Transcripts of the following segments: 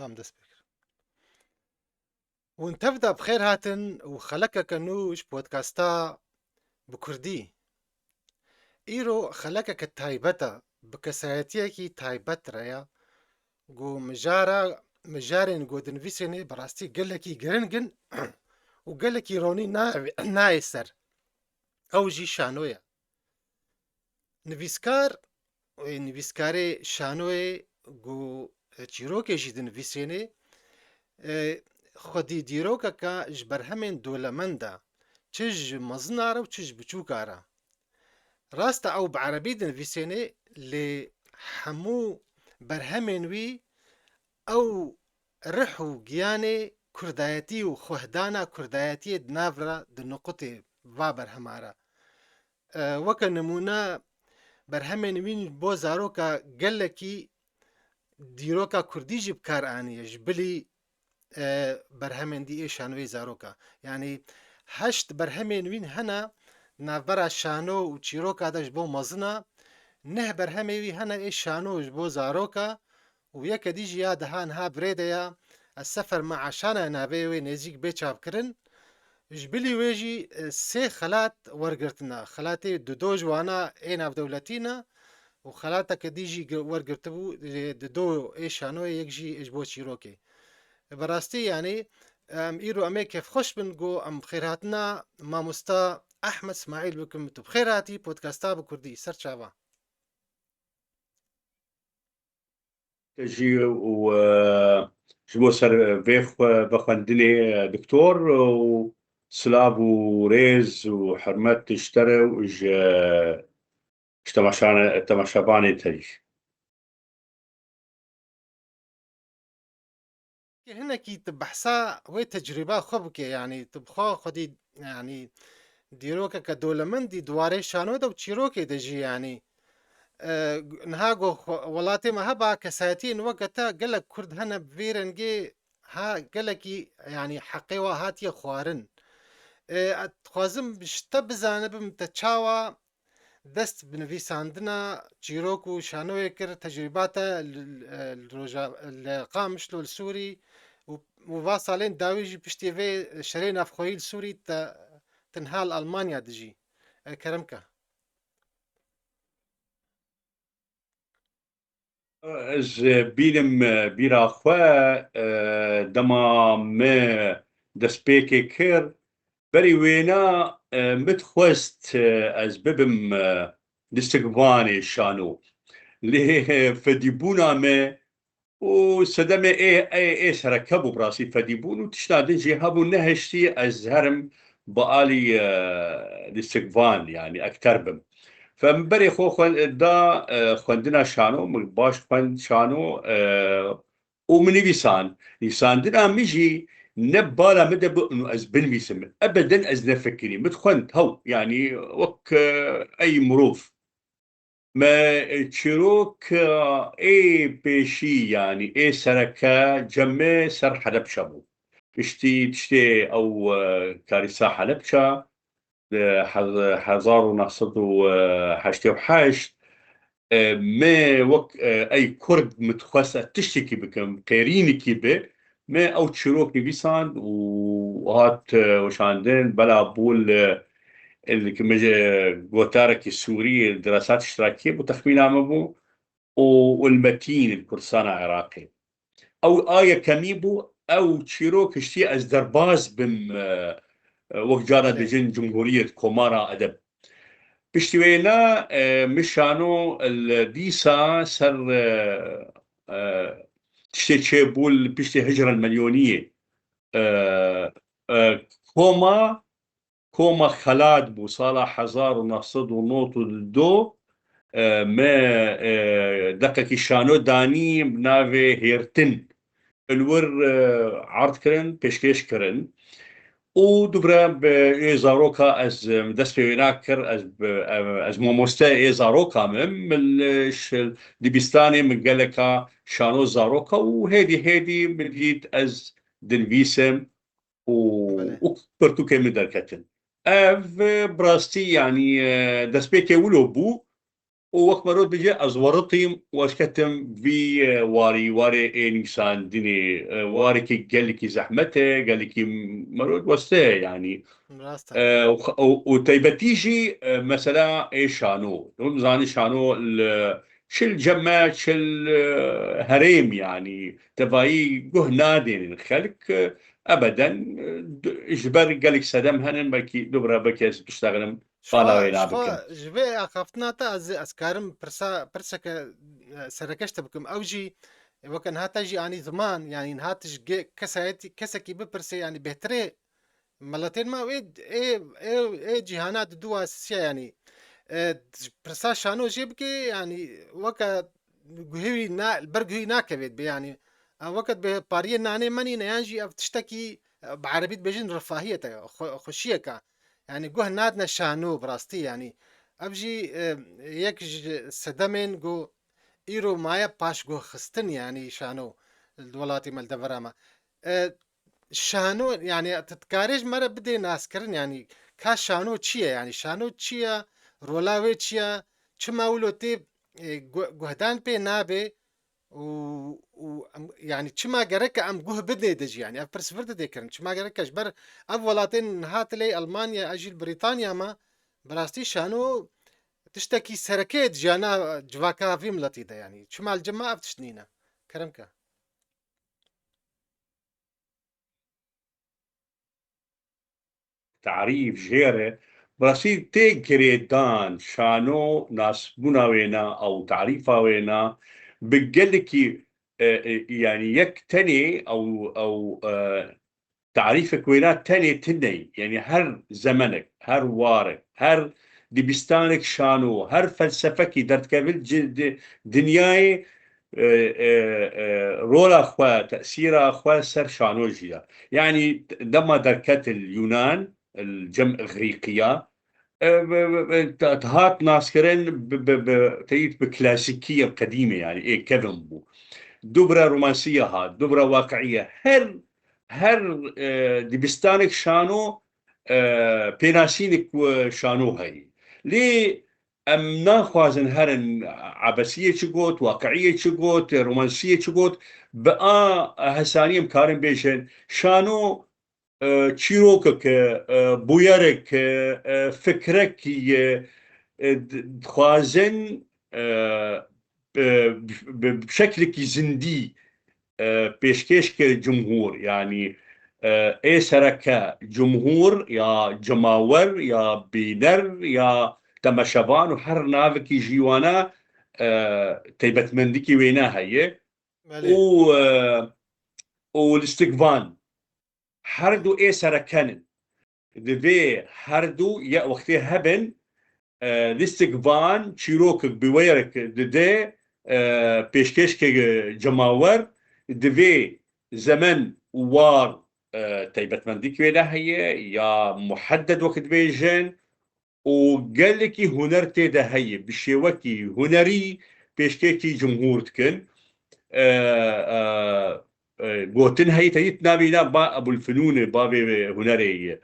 هم دەست پێ کرد. ون تەفدا بخێر هاتن و خەلەکەکە نوش پۆدکاستا bi Kurdî. Îro xelekeke taybet e bi kesayetiyekî taybet re ye got mijarên godinivîsên ê bi rastî gelekî giring in û gelekî ronî nayê ser. Ew jî şano ye. Nivîskar nivîskarê şanoyê got çîrokê jî dinivîsênê xwedî dîrokeka ji ber hemên dowlemend e, çi ji mezin re û çi ji biçûk re. Rast e ew bi erebî dinivîsênê lê hemû berhemên wî ew rih û giyanê kurdayetî û xwehdana kurdayetiyê di nav re di nuqutê va berhema re. Weke nimûne berhemên wî bo zaroka gelekî dîroka Kurdî jî bikar aniye ji bilî berhemên dî ê şanoyê zaroka. Yanî heşt berhemên wî hene navbera şano û çîroka de ji bo mezin e, neh berhemê wî hene ê şano ji bo zaroka û yeke dî jî ya diha niha birê de ya ez sefer me eşana navê wê nêzik bê çavkirin. Ji bilî wê jî sê xelat wergirtine. Xelatê di do ji wana ê navdewletî ne û xelateke dî jî wergirtibû di do ê şanoyê yek jî ji bo çîrokê. Bi rastî yanî îro em ê kevxweş bin got em bi xêrhatina mamosta Ehmed Smaîl bikim. Tu bi xêr hatî podkasta bi Kurdî ser çavan. جي وجبو سر فيخ بخندني دكتور وسلاب وريز وحرمت تشتري وج تماشاباني تاريخ. هنكي تبحثا وي تجربة خو بکێ یعنی تبخوا خودی یعنی دیرۆکە کە دۆلەمەندی دوارەی شانۆ دە و چیرۆکێ دەژی یعنی نها گۆ وڵاتێمە هەبا کەسایەتین وەکەتە گەلک کورد هەنە بێرەنگێ ها گەلێکی یعنی حەقێوە هاتیە خوارن خوازم شتە بزانبم تە چاوە دەست بنویساندنە چیرۆک و شانۆیە کرد تەجریباتە لە قامشلۆ سووری ووا ساڵێن داویژی پشتێڤێ شەرێ نافخۆیی سووری تنها ئەلمانیا دژی کەرمکە از بینم بیرا خواه دما ما دسپیکی کر بری وینا متخوست از ببم دستقباني شانو ليه فديبونا ما وسدم اي سركبوا براسي فديبون وتشنادن جهابو نهشتي ازهرم بقالي دستقبان يعني اكتر بم فمبري خو دا خوندنا شانو باش خوند شانو ومن نيسان دنا ميجي نبالا مدى انه از بنويسم ابدا از نفكري متخوند هو يعني وك اي مروف ما تشيروك اي بيشي يعني اي سركا جمع سر حلب شابو تشتي او كارثة حلبشة 1988 ما وك اي كرد متخصص تشتكي بكم قيرينكي به ما او تشيروك نبيسان وهات وشاندين بلا بول اللي كما جوتارك السوري الدراسات الاشتراكية وتخمين عمبو والمتين الكرسان العراقي او آية كميبو او تشيروك اشتي از درباز بم وقجانا دجن جمهورية كومارا أدب بشتوينا مشانو الديسا سر تشتي بول بشتي هجرة المليونية كوما خلاد بو صالح حزار ونصد ونوط الدو ما دقك شانو داني بنافي هيرتن الور عرض كرن بيشكيش كرن ودبرا بإزاروكا از دست بيناكر از موموستا إزاروكا من دبستاني من قالكا شانو زاروكا وهيدي من جيت از دنفيسم وكبرتو كم دركتن اف براستي يعني دست بيكي ولو بو ووقت مرات بيجي أزورتهم واشكتم في واري إنسان ديني واري كي قال لك زحمته قال لك مرات وسته يعني راسته وتيبتيجي مثلا ايش شانو نظاني شانو شل جماعة شل هريم يعني تباي جه نادين خلق ابدا اجبر قالك سدم هنن بكي دبره بكي تشتغل بالا وينا بكن شخوا جبه اخافتنا تا از اسكارم برسك سركشت بكم اوجي وكان هاتجي يعني زمان يعني هاتش كسكي ببرسي يعني بهتري ملتين ما ايه جهانات دوا اساسيه يعني برسا شانو جيبكي يعني وكا هوي البرق ناكبت يعني وقت بباريه ناني ماني نيانجي اف تشتكي بعربيت بيجن رفاهية خشيكا يعني جوه نادنا شانو براستي يعني ابجي يك سدمن جو ايرو مايا باش جو خستن يعني شانو الولاتي مال دفراما شانو يعني تتكارج مرة بدي ناس كرن يعني كا شانو تشيا يعني شانو تشيا رولاوي تشيا چما ولو تي جهدان بي نابي يعني چما جرك ام جه بدني دج يعني اف برسفرت دي كرن چما جرك جبر اف ولاتين هات لي المانيا اجي بريطانيا ما براستي شانو تشتكي سركيت جانا جواكا في ملتي ده يعني چما الجماعة بتشنينا كرمكا تعريف جيرة براسي تيجري دان شانو ناس بناوينا او تعريفا وينا بقلك يعني يك تاني او تعريفك وينات تاني تني يعني هر زمنك هر وارك هر دبستانك شانو هر فلسفك درت قبل دنياي رولا أخوة تأثير أخوة سر شانوجيا يعني لما دركت اليونان الجمع إغريقية تهات ناسكرين تيت بكلاسيكية قديمة يعني إيه كيفن بو دبرة رومانسية ها دبرة واقعية هر دبستانك شانو بيناسينك شانو هاي ليه ام ناخوازن هرن عبسية چگوت واقعية چگوت رومانسية چگوت بقى هسانيم كارن بيشن شانو چیرۆکە بویەرێک فکرێکی خوازن بشكلێکی زندی پێشکەشکە جمهور يعني ايه سركة جمهور يا جماور يا بينر يا تمشبان وحر نافكي جيوانا تيبت مندكي وينا هي مالي والاستقبال هردو ايه سركنن دفي هردو يا وقتي هبن الاستقبال شيروك بويرك ددي بيشكشك جماور دفي زمن وار تيبت منديك ولا هي يا محدد وقت بيجن وقال لك هنر تيدا هي بشيوكي هنري بيشكيكي جمهور تكن قوتن هي تيت نابينا با ابو الفنون بابي هنري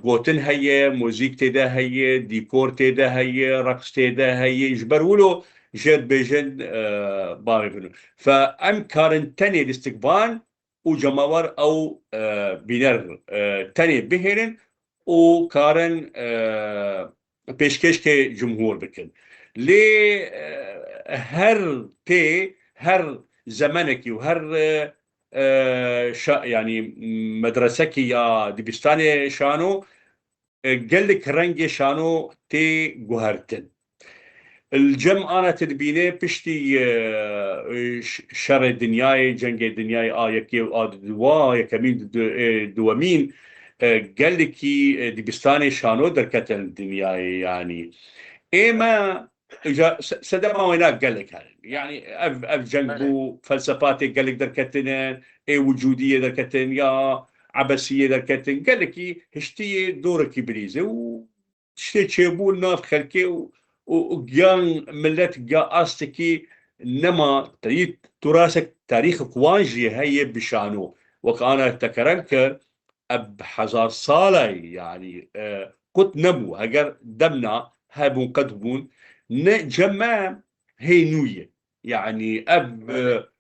قوتن هي موزيك تيدا هي ديكور تيدا هي رقص تيدا هي جبرولو جد بيجن بابي فنون فام كارن تاني الاستقبال وجماور او بينر تاني بهرن وكارن بيشكش كجمهور بكن لي هر تي هر زمنك وهر يعني مدرسك يا دبستاني شانو قال لك رنجي شانو تي جوهرتن الجم انا تدبيني بشتي شر الدنياي جنگ الدنياي يكي دوا يكمين دوامين قال لك دبستاني شانو دركت الدنياي يعني ايما سدما وينك قال لك يعني اف جنبو فلسفاتي قال لك دركتن اي وجوديه دركتن يا عبسيه دركتن قال لك هشتي دورك بريزه وشتي تشيبول ناف خلكي وجان ملت جا استكي نما تريد تراثك تاريخ قوانجي هي بشانو وكان تكرنك اب حزار صالة يعني قد نمو هجر دمنا هابون قدبون جمع هي نوية يعني أب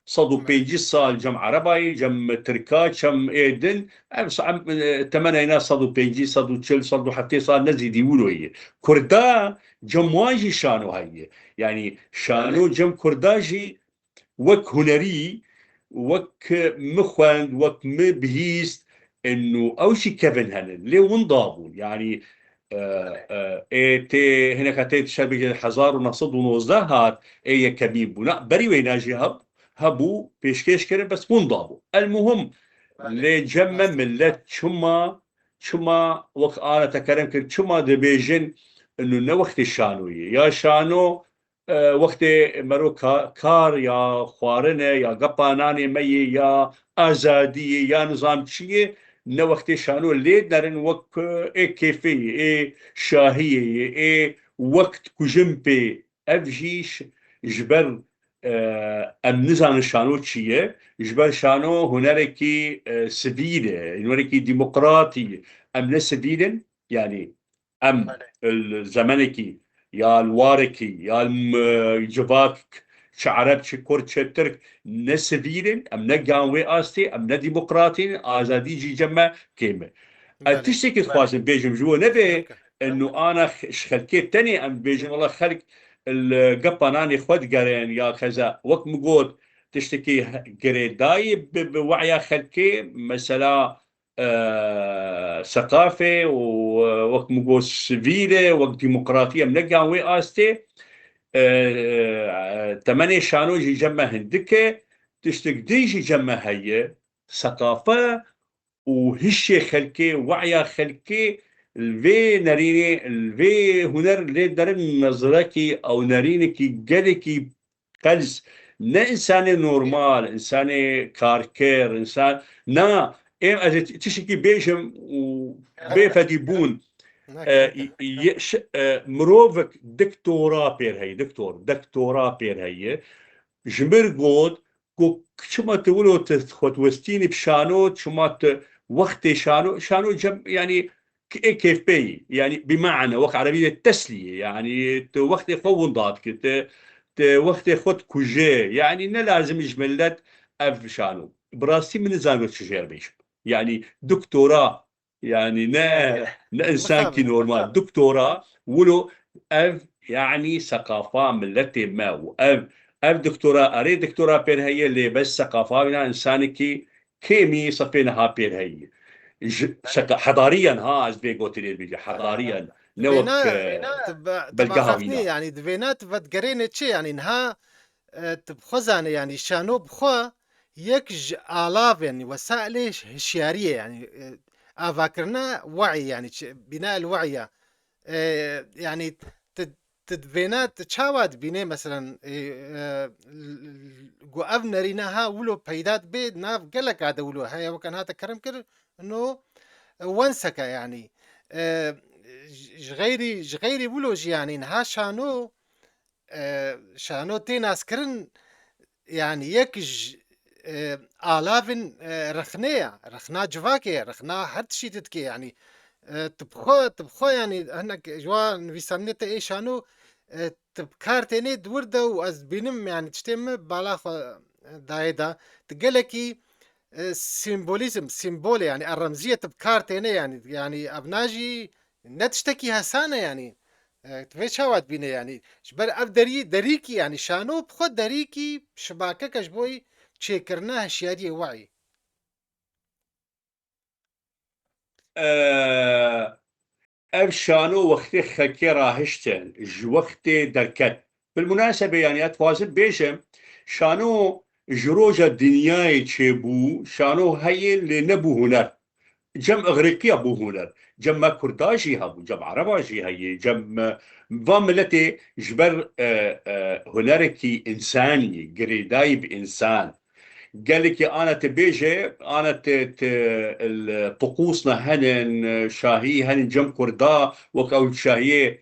صدو بيجي سال جم عربي جم تركات جم إيدن أب صعب تمنينا صدو بيجي صدو تشل صدو حتى صار نزيد يقولوا هي كردا جم واجي شانو هي يعني شانو جم كرداجي وك هنري وك مخوان وك مبهيست انه او شي كيفن هنن ليه ونضابوا يعني ايه تي هنا كانت شبكه حزار ونصد ونوزده هات ايه كبيب ونا بري ويناجي هبو بيشكيش كده بس ونضابوا المهم لجمع ملت شما وقت انا تكرم كنت شما دبيجن انه نوقت الشانوية يا شانو وقت مرو كار يا خوارنه يا قباناني مي يا ازادي يا نظام شيء نوقت شانو اللي نرن وقت ايه كيفية ايه شاهية ايه وقت كجنبي افجيش جبر ام نظام شانو تشيه جبر شانو هنالكي سبيلة هنالكي ديمقراطية ام سبيلا يعني ام الزمنكي يا الواركي يا الجباك شعرب شكور ترك نسبيلن ام نقاوي استي ام نديمقراطي ازادي جي جمع كيمه بله التشتكي خوازن بيجم جوا نبي اوكي انه انا خلكيت تاني ام بيجم والله خلق القباناني خود قرين يا كذا وقت مقود تشتكي قري دايب بوعي خلكي مثلا ثقافة ووقت مقود سفيلة وقت ديمقراطية منقا وي آستي تمانية شانو جي جمع هندكة تشتك ديجي جمع هي ثقافة وهشي خلكي وعيا خلكي الفي نريني الفي هنر لي درن نظركي او نرينكي جلكي قلس نا انساني نورمال انساني كاركير انسان نا ايه تشكي بيجم وبيفدي بون اوكي مروفك دكتوراه بير هي دكتوراه بير هي جمرقود شما تقولوا تخوتوستيني بشانوت شما وقت شانو جم يعني كيف بي يعني بمعنى وقت عربية التسلية يعني وقت يخون ضادك وقت يخوت كوجي يعني نه لازم يجملت اف شانو براسي من زانو تشجير بيش يعني دكتوراه يعني نا انسان كي مخابن نورمال دكتوراه ولو اف يعني ثقافة ملتي ما واف دكتوراه اري دكتوراه بين هي اللي بس ثقافه بنا انساني كيمي صفينا ها بين هي حضاريا ها از بيجو تريد بيجي حضاريا نوك دفينا تبع خفني بالقهوينا يعني دفينا تفت تشي يعني انها تبخزان يعني شانو بخوا يكج آلاف يعني وسائل هشيارية يعني أفكرنا وعي يعني بناء الوعي يعني تدفينات تشاواد بيني مثلا جو اف نريناها ولو بيدات بيد ناف قلق هذا ولو هيا وكان هذا كرم كر انه وانسكا يعني جغيري ولوج يعني انها شانو شانو تيناس كرن يعني يكج آلافن رخنا جواكي رخنا هر شي تتكي يعني تبخو يعني هناك جوان في سنة ايه شانو تبكارتيني دوردا واز بينم يعني تشتم بالا دايدا تقلكي سيمبوليزم سيمبولي يعني الرمزية تبكارتيني يعني ابناجي نتشتكي هسانة يعني تفيت شاوات بينا يعني جبر اف دريكي يعني شانو بخود دريكي شباكة كشبوي تشيكرناها شيادية وعي اف شانو وقت خكي راهشتن وقت دركت بالمناسبة يعني اتفاصل بيشم شانو جروجة دنياي تشيبو شانو هي اللي نبو هنر جم اغريقيا بو هنر جم كرداجي هبو جم عرباجي هي جم فاملتي جبر هنركي انساني قريدايب انسان قال لك انا تبيجي انا طقوسنا هنن شاهي هنن جم كردا وكاو شاهي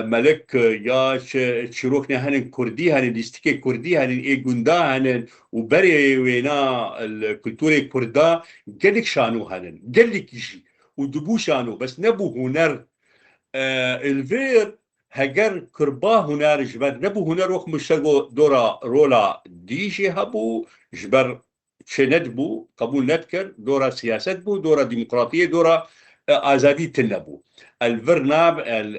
ملك يا تشيروكنا هنن كردي هنن ديستيكي كردي هنن اي جندا هنن وبري وينا الكولتوري كردا قال لك شانو هنن قال لك يجي ودبو شانو بس نبو هنر الفير هەگەر کربا هوەر ji ber nebû huner wek min şego dora rola dijî hebû ji ber çê nedibû qebûl nedkir dora siyaset bû dora demokratiyê dora azadî tin nebû elvir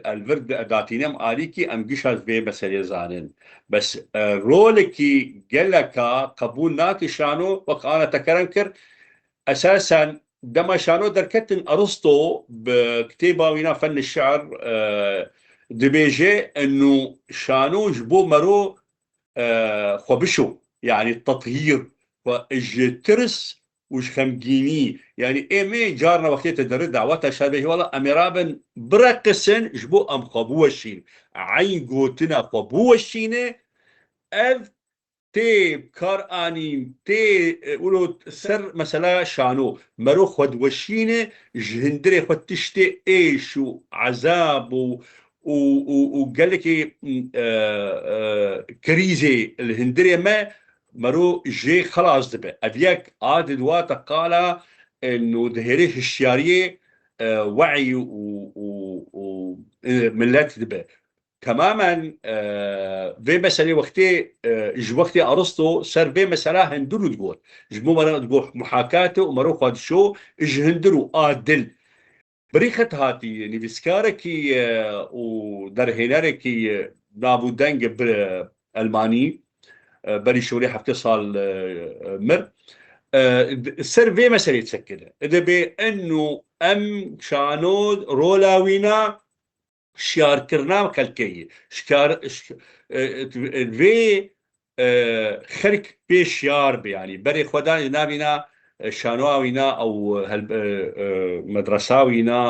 elvir datînem alîkî em gişa vê meselê zanin bes rolekî geleka qebûl nake şano wek ana tekeran kir esasen dema şano derketin Aristo bi kitêba wîna fen şe'r dibêje enû şano ji bo mero xwe bişo yani تطهîr ji tirs û ji xemgînî yani êmê carna wextê te derir daweta şer bêje wala em ê rabin bireqisin ji bo em xwe biweşîn eyn gotina xwe biweşîne ev tê kar anîn tê wilo ser mesela şano mero xwe diweşîne ji hindirê xwe tiştê êş û ezab û gelekî krîzê li hindirê me mero jê xelas dibe ev yek a didwata qala enû dihêrî hişyariyê wعي û millet dibe tamamen vê meselê wextê ji wextê Aristo ser vê mesela hindir û digot ji bo me digot muhakate û mero xwe dişo ji hindir û a dil birîxet hatî nivîskarekî û derhênerekî navûdeng bi Elmanî berî şorê heftê sal mir ser vê meselê çekire dibe enû em şano rola wîna şiarkirina xelkeyê vê xelk pê şiar be yanî berê xwedan ji navîna şanoa wîna ew medresa wîna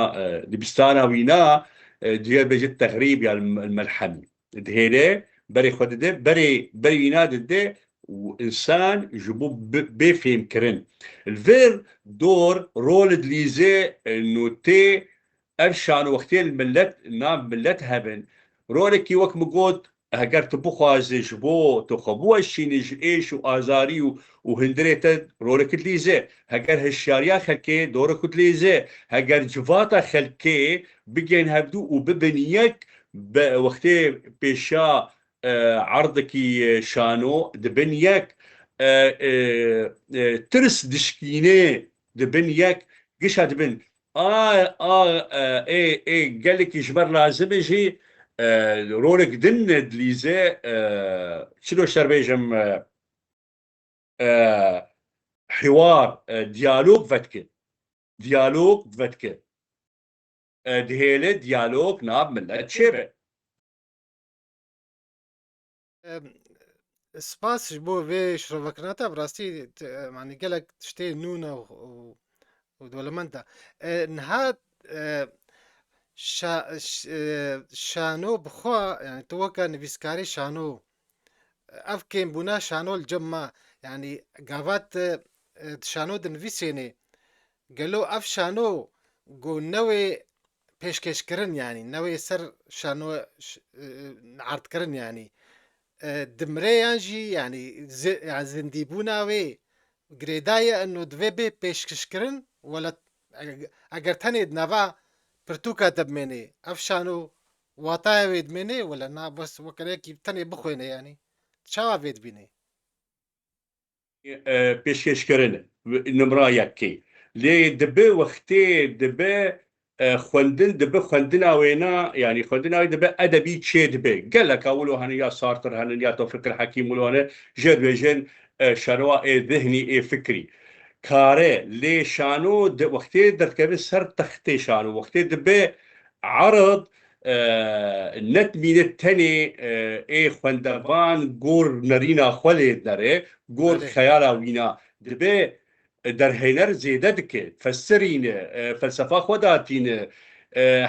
dibistana wîna diyêrbêje tehrîb ya melhemî dihêre berê xwe dide berê wîna dide û insan ji bo bêfêmkirin li vê dor rol dilîze enû tê ev şano wextê li millet nav millet hebin rolekî wek min got heger tu bixwazî ji bo tu xwe biweşînî ji êş û azarî û hindirê te rolekî dilîze heger hişyariya xelkê dorek û dilîze heger civata xelkê bigên hevdû û bibin yek wextê pêşa erdekî şano dibin yek tirs dişkînê dibin yek gişa dibin gelekî ji ber lazim jî rolek din dilîze çilo şerbêjim hiwar diyalog vetkin diyalog vetkin dihêle diyalog nav millet çêbe سپاس ji bo vê şirovekirina bi rastî yanî gelek tiştê nû ne û dewlemend e niha şano bixwe yani tu weka nivîskarî şano ev kêmbûna şano li cem me yanî gavat şano dinivîsênê gelo ev şano got newê pêşkêşkirin yanî newê ser şano erdkirin yanî dimrêyan jî yanî zindîbûna wê girêdaye enû divê bê pêşkêşkirin wela eger tenê di nava pirtûka te bimêne ev şano wataya wê dimêne wela na bes wekirekî tenê bixwêne yanî çawa vê dibîne pêşkêşkirin nimra yekê lê dibe wextê dibe xwendin dibe xwendina wêna yanî xwendina wê dibe edebî çê dibe geleka wilo hene ya Sartre henin ya Tevfikir Hekîm wilo hene jê dibêjin şerwa ê zihnî ê fikrî kare lê şano wextê derdikeve ser textê şano wextê dibe عرض netmîne tenê ê xwendevan gor nerîna xwe lê dere gor xeyala wîna dibe derhêner zêde dike fesirîne felsefa xwe datîne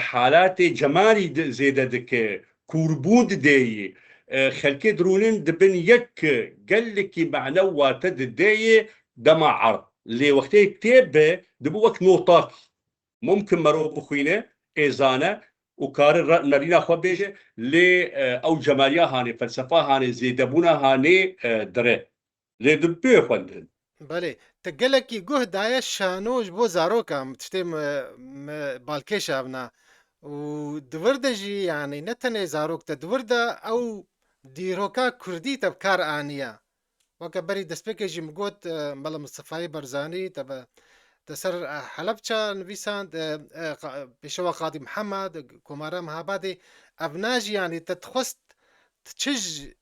halatê cemalî zêde dike kûrbûn dideyî xelkê dirûnin dibin yek gelekî mehne wate dideyê dema erd lê wextê têb be dibe wek notak mumkin mero bixwîne êzane û karin nerîna xwe bêje lê ew cemaliya hanê felsefa hanê zêdebûna hanê dire lê dibe xwendin belê te gelekî guh daye şano ji bo zarokan tiştê balkêşa evna و دورده جی يعني نتنه زاروک تا دورده او دیروکا کردی تب کار آنیا وکا بری دسپیک جی مگوت ملا مصطفی برزانی تب تسر حلبچا نویساند پیشوا قاضی محمد کمارا مهابادی افناج يعني تتخست تشج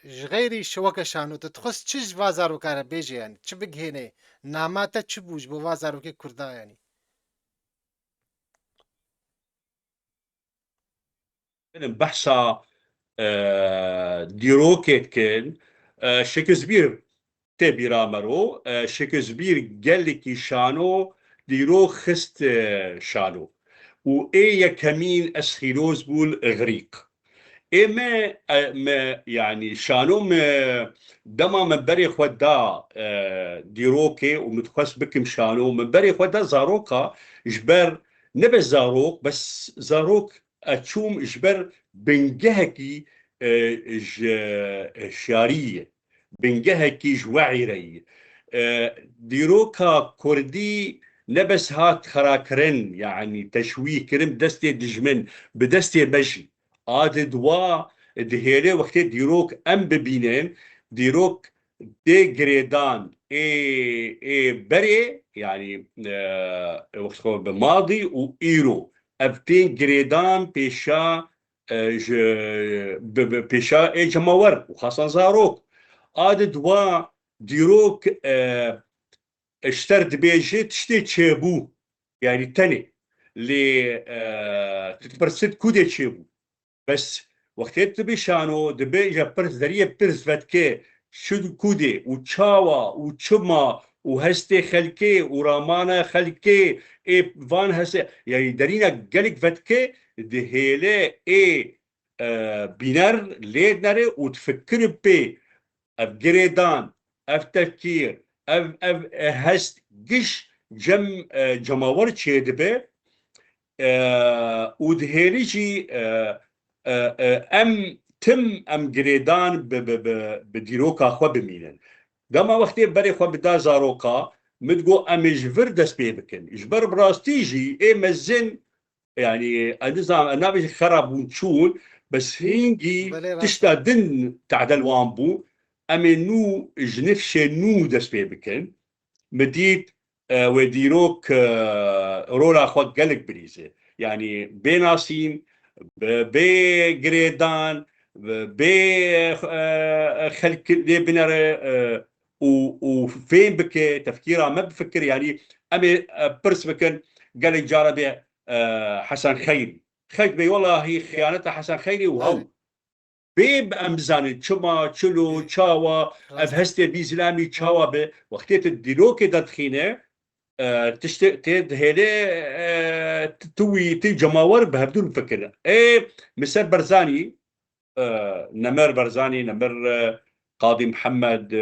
غيري شوكة شانو تتخص تشج وازارو كارا بيجي يعني تشبك هنا ناماتا تشبوج بو وازارو كي كردا يعني بحثا دیروکت کن شکسپیر تبیرا مرو شکسپیر گلکی شانو دیرو خست شانو و ايه كمين اسخيلوز بول غريق ايه ما يعني شانو ما دما من بري خدا ديروكي ومتخص بكم شانو من بري خدا زاروكا جبر نبس زاروك بس زاروك اتشوم جبر بنجهكي شارية بنجهكي جوعيري ديروكا كردي نبس هات خراكرن يعني تشويه كرم دستي دجمن بدستي بجي عاد دوا دهيري وقت ديروك ام ببينين ديروك دي جريدان اي بري يعني وقت بماضي وايرو افتين جريدان بيشا بيشا اي جماور وخاصة زاروك عاد دوا ديروك اشترت بيجي تشتي تشيبو يعني تاني اللي تتبرسد كودي تشيبو بس وقتیت بشانو دبی جا پرس دریه پرس فتکه شد کوده و چاوا و چما و هسته خلکه و رامان خلکه ای وان هسته یعنی درینا گلک فتکه دهیله ای بینر لید نره و تفکر بی اف گریدان اف تفکیر اف هست گش جماور چه دبه و دهیلی جی ام تم ام جريدان بديروكا خو بمينن دما وقتي بري خو بدا زاروكا متقو ام جفر دس بيبكن جبر براستيجي اي مزن يعني النظام نابي خرب ونشول بس هينجي بلي تشتا راسا دن تعدل وامبو امي نو جنف شنو دس بيبكن مديت وديروك رولا خو قلق بريزه يعني بيناسين بجريدان بخلق بنر وفين بك تفكيرها ما بفكر يعني امي برس بكن قال لي جاربي حسن خيري خيت بي والله هي خيانتها حسن خيري هاري وهو بيب امزان تشما تشلو تشاوا راستا افهستي بيزلامي تشاوا وقتيت الديلوكي دتخينه تشتي هيدي توي تي جماور بهبدون فكر ايه مسر برزاني نمر برزاني نمر قاضي محمد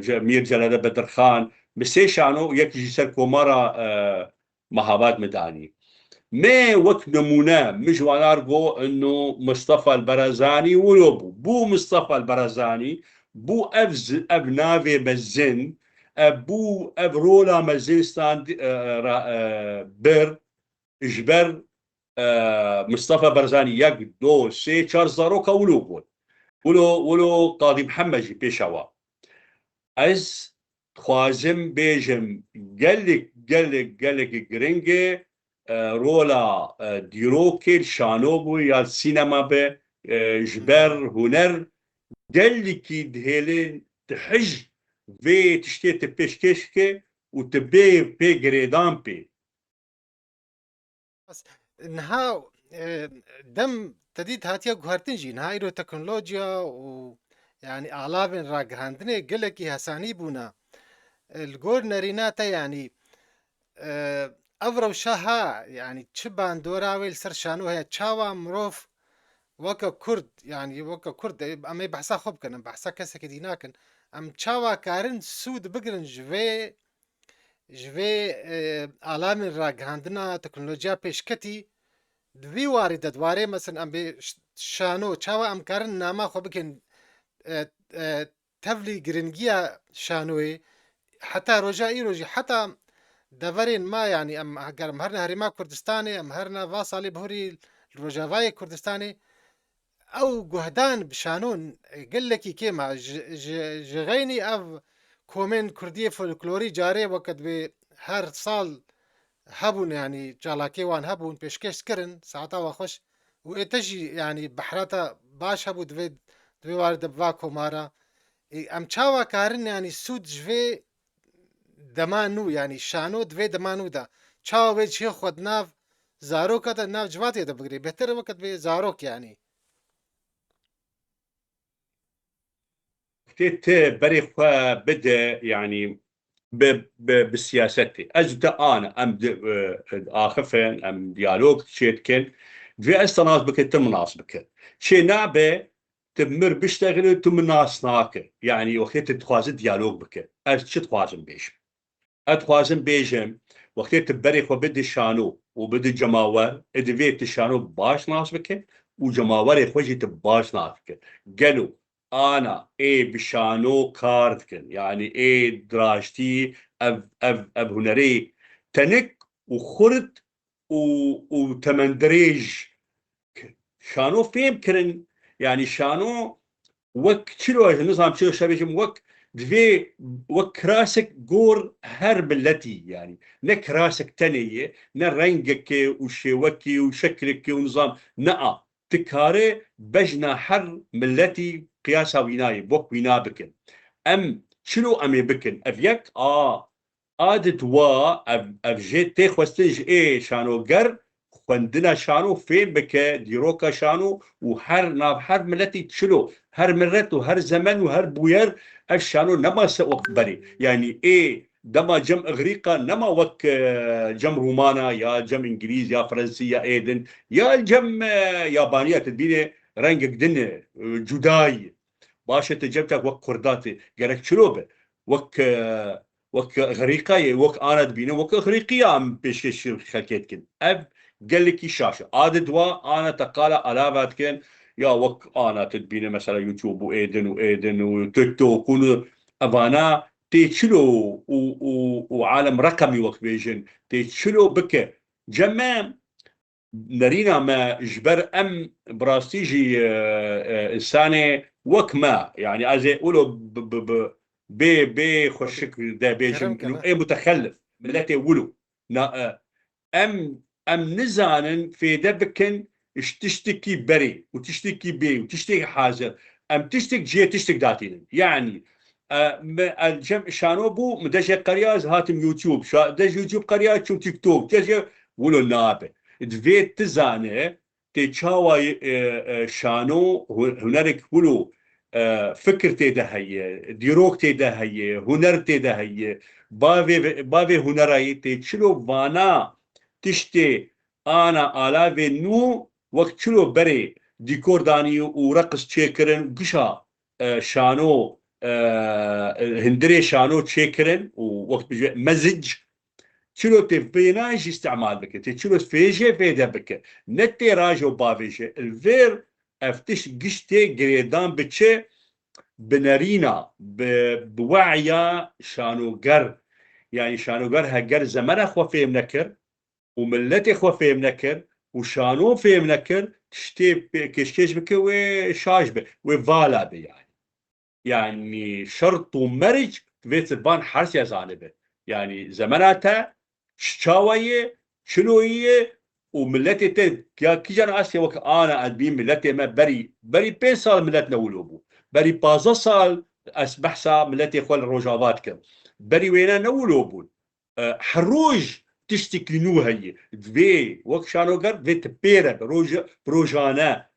مير جلال بدر خان مسي شانو يك جسر كومارا مهابات مداني ما وقت نمونه مش وانارجو انه مصطفى البرزاني ولوبو بو مصطفى البرزاني بو افز ابنافي مزن ابو ابرولا مزنستان بر جبر مصطفى برزاني يك دو سي چار زاروكا ولوبو ولو قاضي محمد جي بيشاوا از خوازم بيجم قالك جرينجي رولا ديروكي شانوبو يا سينما به جبر هنر قالك دهيلين تحج في تشتيت بيشكشكي وتبي بي جريدان بي بس انها دم تديد هاتيا غهرتن جي نها ايرو تكنولوجيا و يعني اعلابن راغهاندنه قلكي هساني بونا الجور نريناتا يعني افرو شاها يعني تشبان دوراويل سر شانو هي تشاوا مروف وكا كرد يعني وكا كرد اما بحسا خوب كان بحسا كسا كديناكن ام تشاوا كارن سود بقرن جوي آلام راگهاندنا تکنولوژیا پیشکتی دوی وارد دواره مثلا ام به شانو چاوا ام کارن ناما خو بکن تفلی گرنگیا شانوی حتى رجائي رجي حتى دفرين ما يعني ام هرنا هرما كردستاني ام هرنا فاصلي بهوري الروجافای کردستانی او گهدان بشانون قال لك كيما جغيني اف كومين كردية فولكلوري جاري وقت به هر سال هبون يعني جالاكي وان هبون بيشكش كرن ساعتا وخش وإتجي يعني بحراتا باش هبو دوي وارد بواكو مارا ام چاوا كارن يعني سود جوي دمانو يعني شانو دوي دمانو دا چاوا ويد شي خود ناف زاروكا دا ناف جواتي دا بگري بهتر وقت به زاروك يعني وقتيت بري خوا بدا يعني بسياستي اجد انا ام اخفن ام ديالوج شيتكن في استناس بك تم ناس بك شي نعبه تمر بيشتغل تم ناس ناك يعني وقتيت تخواز ديالوج بك اج شي تخوازم بيش اتخوازم بيجم وقتيت بري خوا بدي شانو وبدي جماور ادفيت الشانو باش ناس بك وجماوري خوجت باش ناس بك قالوا انا اي بشانو كاردكن يعني اي دراجتي اب هنري تنك وخرت وتمندريج شانو فيم كرن يعني شانو وك شلو نظام شلو شبيجم وك دوی وك راسك جور هر بلتي يعني نك راسك تنية نرنجك وشوكي وشكلك ونظام نأ تكاري بجنا حر ملتي قياسها ويناي بوك وينا بكن ام شنو امي بكن افيك ادت وا اف جيت تخوستج اي شانو قر خندنا شانو فين بك ديروكا شانو وهر ناب هر ملتي تشلو هر مرت وهر زمن وهر بوير اف شانو نما وقت بري يعني ايه دما جم اغريقا نما وك جم رومانا يا جم انجليز يا فرنسي يا ايدن يا الجم يابانيه تدبيني رنجك دن جداي باشا تجبتك وك كرداتي قالك شلوبه وك وك غريقه وك انا دبينه وك غريقيه ام بيش خلكيت كن اب قال لك الشاشه عاد دوا انا تقال الافات كن يا وك انا تدبينه مثلا يوتيوب وايدن وتيك توك افانا تيتشلو وعالم رقمي وك بيجن تيتشلو بك جمام نرينا ما جبر ام براستيجي انساني وك ما يعني ازي يقولوا بي خشك دا كرم بيجم انه كما اي متخلف ملاتي يقولوا ام نزانن في دبكن تشتكي بري وتشتكي بي وتشتكي حاجه ام تشتك جي تشتك داتين يعني الجم شانوبو مدش قرياز هاتم يوتيوب دش يوتيوب قرياز شو تيك توك دش ولو نابه دفيت تزانه تشاوى شانو هنالك ولو فكر تيدا هي ديروك تيدا هي هنر تيدا هي بافي هنراي تشلو فانا تشتي انا الاف نو وقت شلو بري ديكور داني ورقص تشيكرن قشا شانو هندري شانو تشيكرن ووقت مزج شنو تفيناج استعمال بك شنو فيجي فيدا بك نتي راجو بافيجي الفير افتش قشتي قريدان بتشي بنارينا بوعيا شانو قر يعني شانو قر هقر زمن اخوة فيهم نكر وملتي اخوة فيهم نكر وشانو فيهم نكر تشتي كشكيش بك وشاش بك وفالا بي يعني شرط ومرج في بان حرس يا زانبه يعني زماناتها شاوية شنو هي وملتي تد كي جانا اسيا وك انا ادبين ملتي ما بري 5 سال ملتنا ولوبو بري 15 سال اسبحسا ملتي خول الروجافات كم بري وينا نولوبو حروج تشتكي نو هي في وك شانو قر في تبيرك روجانا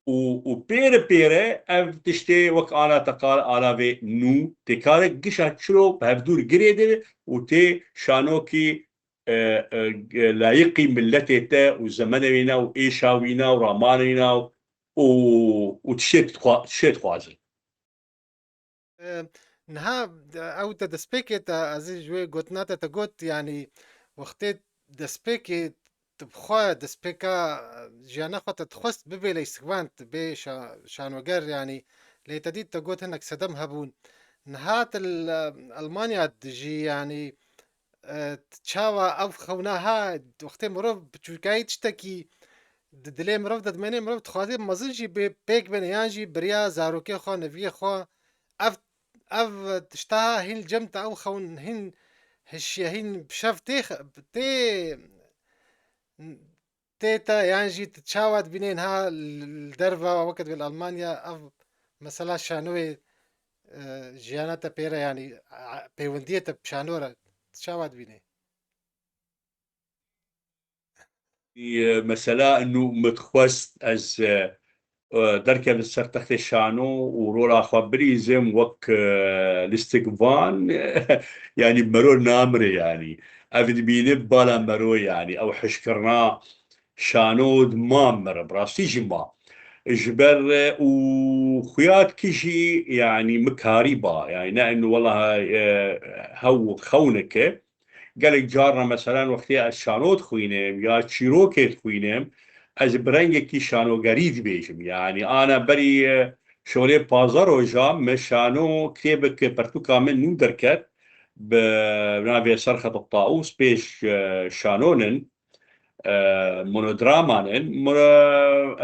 وبير بيره اف تشتي وك انا تقال على في نو تكارك قشا تشلو بهفدور قريده وتي شانوكي لايقي ملتي تا وزمنوينا وايشاوينا ورامانينا وتشيت خوازل نها او تدسبيكت ازي جوي قوتناتا تقوت يعني وقتي دسبيكي تبخوا دسبيكا جانا خط تخست ببي ليسكوانت بي شانوغر يعني ليتديد تقوت هناك سدم هبون نهات المانيا تجي يعني تشاوا او خوناها وقتي مرو بتشوكاي تشتكي دلێ مرۆڤ دەدمێنێ مرۆڤ دخوازێ مەزن jî pêk bêne yan jî biriya zarokê xwe neviyê xwe ev tişta hîn cem te ew xewn hîn hişiye hîn şev tê tê te yan jî tu çawa dibînê niha li derve wekî li Almanya ev mesela şanoyê jiyana te pê re yanî peywendiyê te şano re çawa dibînê مثلا انه متخوست از دركب السر تحت الشانو ورولا خبريزم وك الاستقبان يعني مرو نامري يعني افد بيني بالا مرو يعني او حشكرنا شانود مامر براسي جما جبر وخيات كشي يعني مكاريبا يعني انه والله هو خونك قالك جارنا مثلا وقتی از شانوت خوینم یا چیروکت خوینم از برنگکی شانوگرید بیشم يعني انا بري شغلي بازار وجا مشانو كتابك برتو كامل نو دركت بنافي صرخة الطاووس بيش شانونن مونودرامانن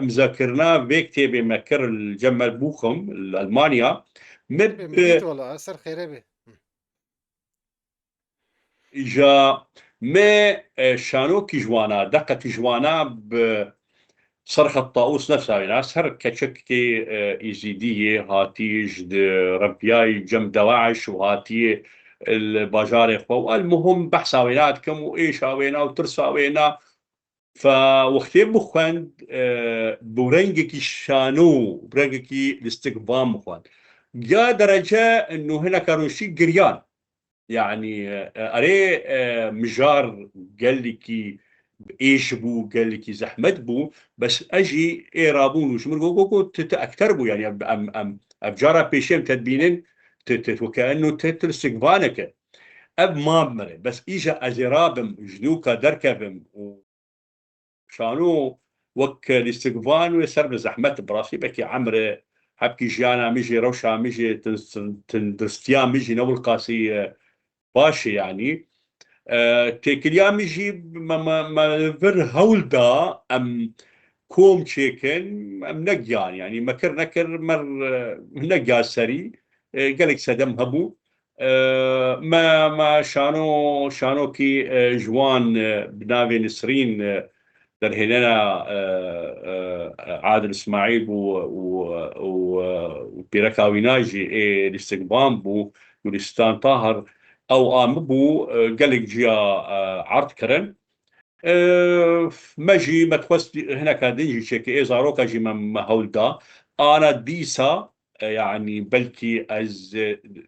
مذاكرنا في كتابي مكر الجمل بوخم المانيا مب مديت والله أسر خيري بي جا ما شانوكي جوانا دقة جوانا بصرخة الطاووس نفسها يعني هر كشكتي إيزيدية هاتي جد ربياي جم دواعش وهاتي الباجار إخوة المهم بحثاوينات كم وإيش هاوينا وترساوينا فوقتين بخوان برنجكي شانو برنجكي الاستقبام بخوان جا درجة إنه هنا كانوا شي قريان يعني اري مجار قال لي كي ايش بو قال لي كي زحمت بو بس اجي اي رابون وشمر اكتر بو يعني ام ابجارا بيشيم تدبينين وكانه تتلسقفانك اب ما بمري بس اجا ازرابم جنوكا دركبم وشانو وك الاستقفان ويسر بزحمت براسي بكي عمري حبكي جانا مجي روشا مجي تندرستيان مجي نول قاسي باشي يعني تێکریا میژی مەڤر هەولدا ئەم کۆم چێکن ئەم نەگیان ینی مەکر نەکرد مەر نەگیا سەری gelek sedem hebû me şanokî jiwan bi navê Nisrîn derhênena Adil İsmaîl bû û pîreka wî jî ê lîstikban bû Gülistan Tahir ew an bû gelek ciya عرض kirin me jî me dixwest hineka din jî çêkî ê zaroka jî me hewl da ana dîsa يعني بلكي از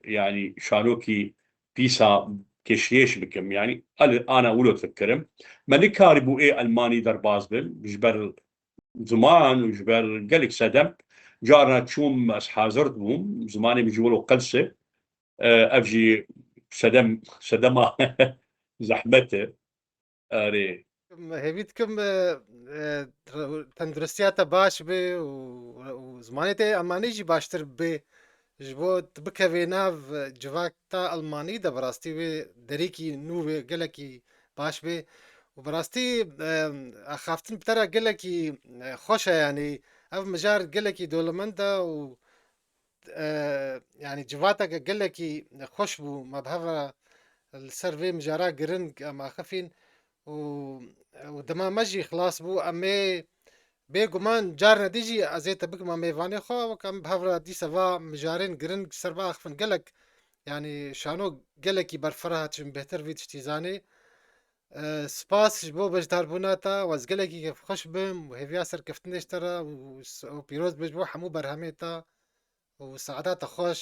يعني شانوكي ديسا كشيش بكم يعني انا اولو تفكرم ما نكاري بو ايه الماني درباز بم جبر زمان وجبر قالك سدم جارنا تشوم اس حاضرت بوم زماني بيجولو قلسه افجي سدما زحمته اري هێویتکەم تەندروستیاتە باش بێ و زمانێتێ ئەمانەیژی باشتر بێ ji bo tu bikevê nav civakta Almanî de bi rastî wê derêkî nû wê gelekî baş bê û bi rastî axaftin bi te re gelekî xweş e yanî ev mijar gelekî dewlemend e û yanî civateke gelekî xweş bû me bi hev re li ser vê mijara giring em axifîn û dema me jî xilas bû em ê bêguman carna dî jî ez ê te bikim mêvanê xwe wek em bi hev re dîsa va mijarên giring ser ve axifin gelek yanî şano gelekî berfireh çin bêhtir vî tiştî zanê spas ji bo bejdarbûna te wez gelekî xweş bim û hêviya serkeftinê ji te re û pîroz be ji bo hemû berhemê te û saedata xweş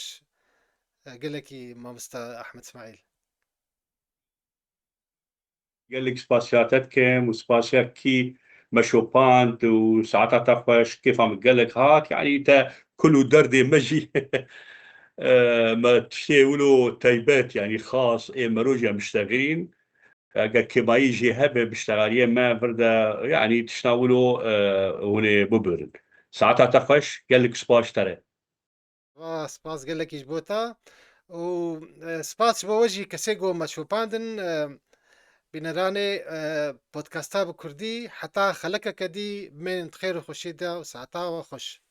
gelekî mamoste Ehmed İsmaîl قالك سباسياتات كم وسباسيات مشوبانت وساعات تخوش كيف عم قالك هات يعني تا كله دردي مجي ما تشتيولو تايبات يعني خاص ايه مروجة مشتغلين قال كما يجي هبه باشتغالية ما بردا يعني تشناولو هنا ببرد ساعات تخوش قالك سباش ترى سپاس gelekî ji bo te û spas ji bo we jî kesê got me şopandin بنراني بودكاستا بكردي حتى خلقك دي من خير وخشيدة وساعتا وخش